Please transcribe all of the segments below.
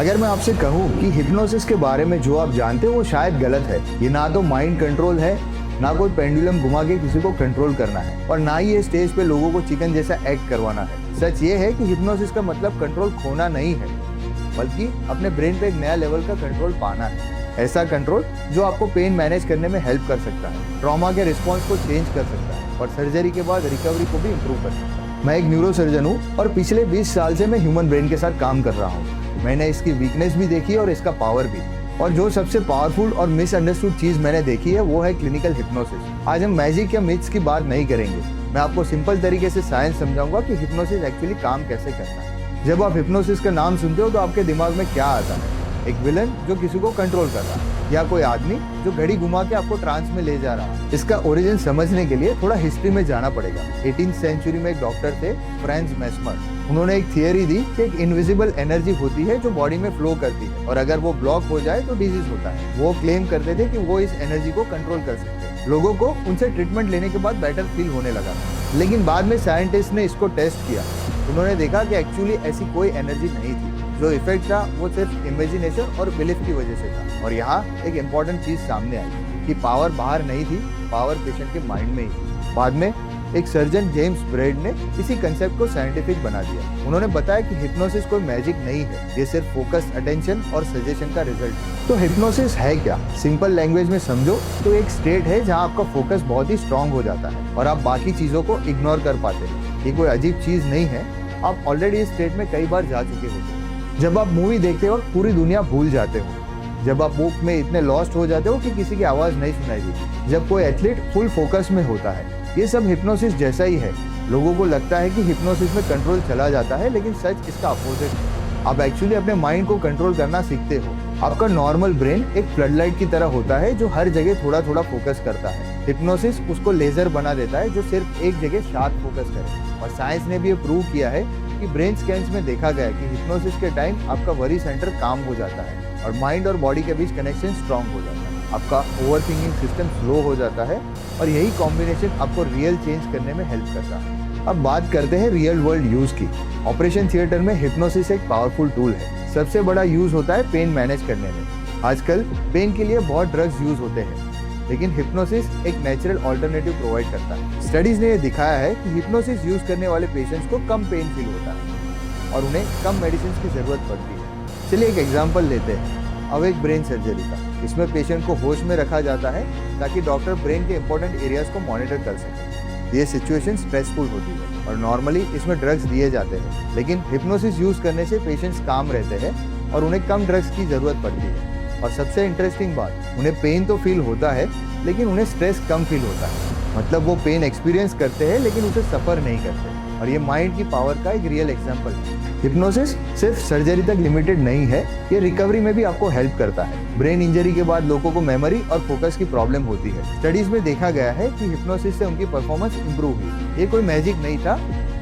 अगर मैं आपसे कहूँ कि हिप्नोसिस के बारे में जो आप जानते हो वो शायद गलत है। ये ना तो माइंड कंट्रोल है, ना कोई पेंडुलम घुमा के किसी को कंट्रोल करना है, और ना ही ये स्टेज पे लोगों को चिकन जैसा एक्ट करवाना है। सच ये है कि हिप्नोसिस का मतलब कंट्रोल खोना नहीं है, बल्कि अपने ब्रेन पे एक नया लेवल का कंट्रोल पाना है। ऐसा कंट्रोल जो आपको पेन मैनेज करने में हेल्प कर सकता है, ट्रॉमा के रिस्पॉन्स को चेंज कर सकता है और सर्जरी के बाद रिकवरी को भी इम्प्रूव कर सकता है। मैं एक न्यूरो सर्जन हूँ और पिछले 20 साल से मैं ह्यूमन ब्रेन के साथ काम कर रहा हूँ। मैंने इसकी वीकनेस भी देखी और इसका पावर भी। और जो सबसे पावरफुल और मिसअंडरस्टूड चीज मैंने देखी है वो है क्लिनिकल हिप्नोसिस। आज हम मैजिक या मिथ्स की बात नहीं करेंगे। मैं आपको सिंपल तरीके से साइंस समझाऊंगा कि हिप्नोसिस एक्चुअली काम कैसे करता है। जब आप हिप्नोसिस का नाम सुनते हो तो आपके दिमाग में क्या आता है? एक विलन जो किसी को कंट्रोल कर रहा है, या कोई आदमी जो घड़ी घुमा के आपको ट्रांस में ले जा रहा है? इसका ओरिजिन समझने के लिए थोड़ा हिस्ट्री में जाना पड़ेगा। 18th सेंचुरी में एक डॉक्टर थे, फ्रांज मेस्मर। उन्होंने एक थियरी दी कि एक इनविजिबल एनर्जी होती है जो बॉडी में फ्लो करती है, और अगर वो ब्लॉक हो जाए तो डिजीज होता है। वो क्लेम करते थे कि वो इस एनर्जी को कंट्रोल कर सकते हैं। लोगों को उनसे ट्रीटमेंट लेने के बाद बेटर फील होने लगा, लेकिन बाद में साइंटिस्ट ने इसको टेस्ट किया। उन्होंने देखा कि एक्चुअली ऐसी कोई एनर्जी नहीं थी। जो इफेक्ट था वो सिर्फ इमेजिनेशन और बिलीफ की वजह से था। और यहाँ एक इम्पॉर्टेंट चीज सामने आई कि पावर बाहर नहीं थी, पावर पेशेंट के माइंड में ही थी। बाद में एक सर्जन जेम्स ब्रेड ने इसी कंसेप्ट को साइंटिफिक बना दिया। उन्होंने बताया कि हिप्नोसिस कोई मैजिक नहीं है, ये सिर्फ फोकस, अटेंशन और सजेशन का रिजल्ट है। तो हिप्नोसिस है क्या? सिंपल लैंग्वेज में समझो तो एक स्टेट है जहाँ आपका फोकस बहुत ही स्ट्रांग हो जाता है और आप बाकी चीजों को इग्नोर कर पाते हैं। ये कोई अजीब चीज नहीं है, आप ऑलरेडी इस स्टेट में कई बार जा चुके होते हैं। जब आप मूवी देखते हो पूरी दुनिया भूल जाते हो, जब आप बुक में इतने लॉस्ट हो जाते हो कि किसी की आवाज नहीं सुनाई देती, जब कोई एथलीट फुल फोकस में होता है, ये सब हिप्नोसिस जैसा ही है। लोगों को लगता है कि हिप्नोसिस में कंट्रोल चला जाता है, लेकिन सच इसका अपोजिट है। आप एक्चुअली अपने माइंड को कंट्रोल करना सीखते हो। आपका नॉर्मल ब्रेन एक फ्लडलाइट की तरह होता है जो हर जगह थोड़ा थोड़ा फोकस करता है। हिप्नोसिस उसको लेजर बना देता है जो सिर्फ एक जगह शार्प फोकस करे। और साइंस ने भी ये प्रूव किया है कि ब्रेन स्कैन्स में देखा गया है कि हिप्नोसिस के टाइम आपका वरी सेंटर काम हो जाता है और माइंड और बॉडी के बीच कनेक्शन स्ट्रांग हो जाता है। आपका ओवरथिंकिंग सिस्टम स्लो हो जाता है और यही कॉम्बिनेशन आपको रियल चेंज करने में हेल्प करता है। अब बात करते हैं रियल वर्ल्ड यूज की। ऑपरेशन थिएटर में हिप्नोसिस एक पावरफुल टूल है। सबसे बड़ा यूज होता है पेन मैनेज करने में। आजकल पेन के लिए बहुत ड्रग्स यूज होते हैं, लेकिन हिप्नोसिस एक नेचुरल ऑल्टरनेटिव प्रोवाइड करता है। स्टडीज ने यह दिखाया है कि हिप्नोसिस यूज करने वाले पेशेंट्स को कम पेन फील होता है और उन्हें कम मेडिसिन की जरूरत पड़ती है। चलिए एक एग्जांपल लेते हैं। अब एक ब्रेन सर्जरी का, इसमें पेशेंट को होश में रखा जाता है ताकि डॉक्टर ब्रेन के इंपॉर्टेंट एरियाज को मॉनिटर कर सके। ये सिचुएशन स्ट्रेसफुल होती है और नॉर्मली इसमें ड्रग्स दिए जाते हैं, लेकिन हिप्नोसिस यूज करने से पेशेंट्स काम रहते हैं और उन्हें कम ड्रग्स की जरूरत पड़ती है। और सबसे इंटरेस्टिंग बात, उन्हें पेन तो फील होता है, लेकिन उन्हें स्ट्रेस कम फील होता है। मतलब वो पेन एक्सपीरियंस करते हैं लेकिन उसे सफर नहीं करते। और ये माइंड की पावर का एक रियल एग्जांपल है। हिप्नोसिस सिर्फ सर्जरी तक लिमिटेड नहीं है, ये रिकवरी में भी आपको हेल्प करता है। ब्रेन इंजरी के बाद लोगों को मेमोरी और फोकस की प्रॉब्लम होती है। स्टडीज में देखा गया है कि हिप्नोसिस से उनकी परफॉर्मेंस इंप्रूव हुई। ये कोई मैजिक नहीं था,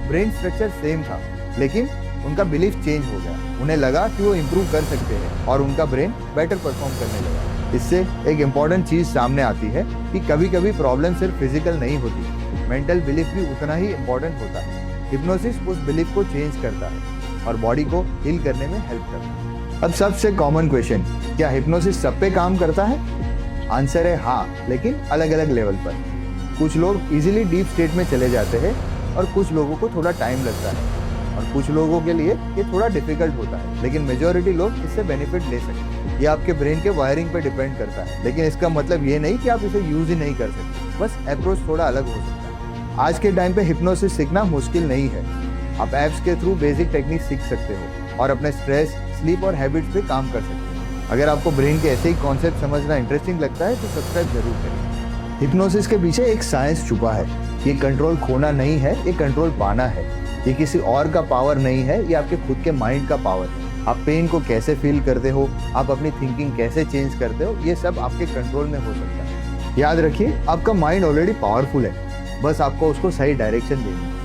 ब्रेन स्ट्रक्चर सेम था, लेकिन उनका बिलीफ चेंज हो गया। उन्हें लगा कि वो इम्प्रूव कर सकते हैं और उनका ब्रेन बेटर परफॉर्म करने लगा। इससे एक इम्पॉर्टेंट चीज सामने आती है कि कभी कभी प्रॉब्लम सिर्फ फिजिकल नहीं होती, मेंटल बिलीफ भी उतना ही इम्पॉर्टेंट होता है। हिप्नोसिस उस बिलीफ को चेंज करता है और बॉडी को हील करने में हेल्प करता है। अब सबसे कॉमन क्वेश्चन, क्या हिप्नोसिस सब पे काम करता है? आंसर है हाँ, लेकिन अलग अलग लेवल पर। कुछ लोग इजीली डीप स्टेट में चले जाते हैं और कुछ लोगों को थोड़ा टाइम लगता है और कुछ लोगों के लिए ये थोड़ा डिफिकल्ट होता है, लेकिन मेजॉरिटी लोग इससे बेनिफिट ले सकते हैं। ये आपके ब्रेन के वायरिंग पे डिपेंड करता है, लेकिन इसका मतलब ये नहीं कि आप इसे यूज ही नहीं कर सकते, बस अप्रोच थोड़ा अलग हो सकता है। आज के टाइम पे हिप्नोसिस सीखना मुश्किल नहीं है। आप ऐप्स के थ्रू बेसिक टेक्निक सीख सकते हो और अपने स्ट्रेस, स्लीप और हैबिट्स पे काम कर सकते हो। अगर आपको ब्रेन के ऐसे ही कॉन्सेप्ट समझना इंटरेस्टिंग लगता है तो सब्सक्राइब जरूर करें। हिप्नोसिस के पीछे एक साइंस छुपा है। ये कंट्रोल खोना नहीं है, ये कंट्रोल पाना है। ये किसी और का पावर नहीं है, ये आपके खुद के माइंड का पावर है। आप पेन को कैसे फील करते हो, आप अपनी थिंकिंग कैसे चेंज करते हो, ये सब आपके कंट्रोल में हो सकता है। याद रखिए, आपका माइंड ऑलरेडी पावरफुल है, बस आपको उसको सही डायरेक्शन देनी है।